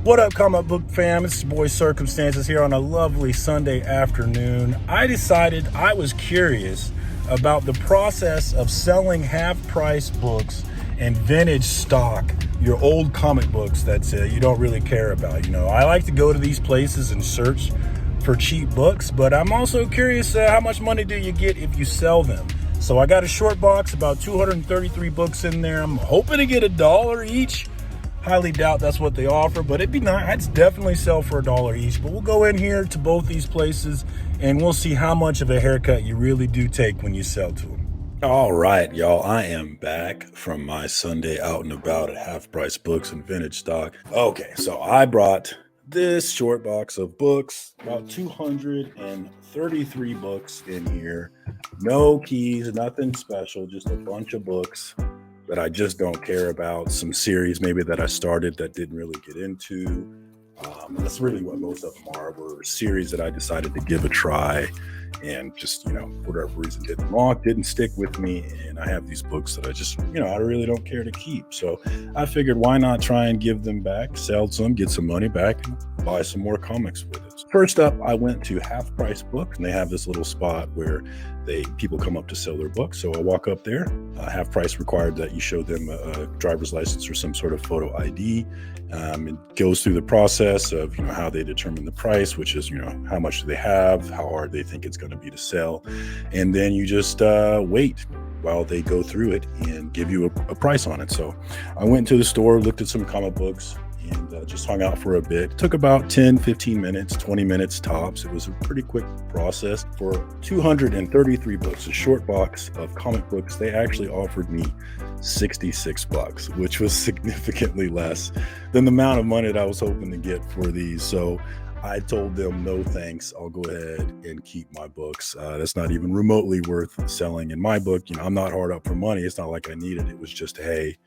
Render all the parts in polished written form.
What up, comic book fam? It's your boy Circumstances here on a lovely Sunday afternoon. I decided I was curious about the process of selling half-price books and vintage stock, your old comic books that you don't really care about. You know, I like to go to these places and search for cheap books, but I'm also curious how much money do you get if you sell them? So I got a short box, about 233 books in there. I'm hoping to get $1 each. Highly doubt that's what they offer, but it'd be nice. I'd definitely sell for $1 each. But we'll go in here to both these places and we'll see how much of a haircut you really do take when you sell to them. All right, y'all. I am back from my Sunday out and about at Half Price Books and Vintage Stock. Okay, so I brought this short box of books, about 233 books in here. No keys, nothing special, just a bunch of books that I just don't care about, some series maybe that I started that didn't really get into. That's really what most of them are, were series that I decided to give a try and just, for whatever reason didn't stick with me. And I have these books that I just, I really don't care to keep. So I figured, why not try and give them back, sell some, get some money back, and buy some more comics with it. First up, I went to Half Price Books, and they have this little spot where people come up to sell their books. So I walk up there. Half Price required that you show them a driver's license or some sort of photo ID. It goes through the process of how they determine the price, which is how much do they have, how hard they think it's going to be to sell, and then you just wait while they go through it and give you a price on it. So I went to the store, looked at some comic books, and just hung out for a bit. It took about 10, 15 minutes, 20 minutes tops. It was a pretty quick process. For 233 books, a short box of comic books, they actually offered me $66, which was significantly less than the amount of money that I was hoping to get for these. So I told them, no thanks, I'll go ahead and keep my books. That's not even remotely worth selling. In my book, I'm not hard up for money. It's not like I needed it. It was just, hey,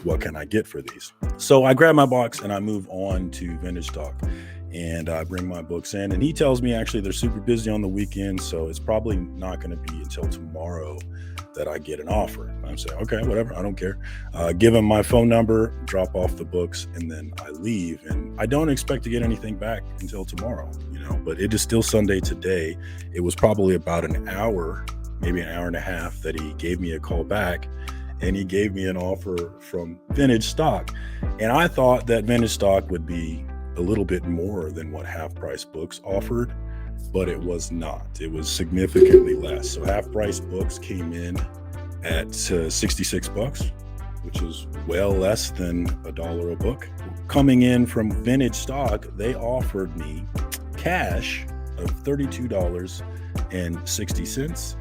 what can I get for these? So I grab my box and I move on to Vintage Stock, and I bring my books in, and he tells me actually they're super busy on the weekend, so it's probably not going to be until tomorrow that I get an offer. I'm saying, okay, whatever, I don't care. Give him my phone number, drop off the books, and then I leave. And I don't expect to get anything back until tomorrow, but it is still Sunday today. It was probably about an hour, maybe an hour and a half, that he gave me a call back. And he gave me an offer from Vintage Stock. And I thought that Vintage Stock would be a little bit more than what Half Price Books offered, but it was not. It was significantly less. So Half Price Books came in at $66, which is well less than $1 a book. Coming in from Vintage Stock, they offered me cash of $32.60.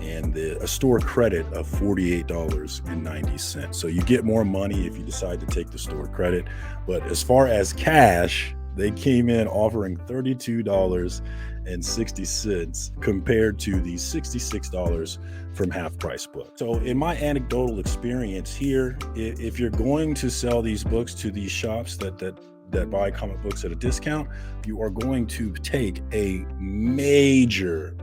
and a store credit of $48.90. So you get more money if you decide to take the store credit. But as far as cash, they came in offering $32.60 compared to the $66 from Half Price Book. So in my anecdotal experience here, if you're going to sell these books to these shops that buy comic books at a discount, you are going to take a major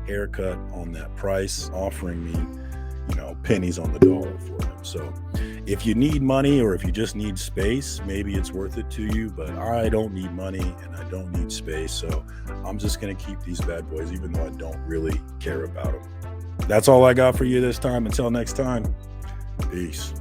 haircut on that price, offering me pennies on the dollar for them. So if you need money, or if you just need space, maybe it's worth it to you, but I don't need money and I don't need space, so I'm just going to keep these bad boys, even though I don't really care about them. That's all I got for you this time. Until next time, peace.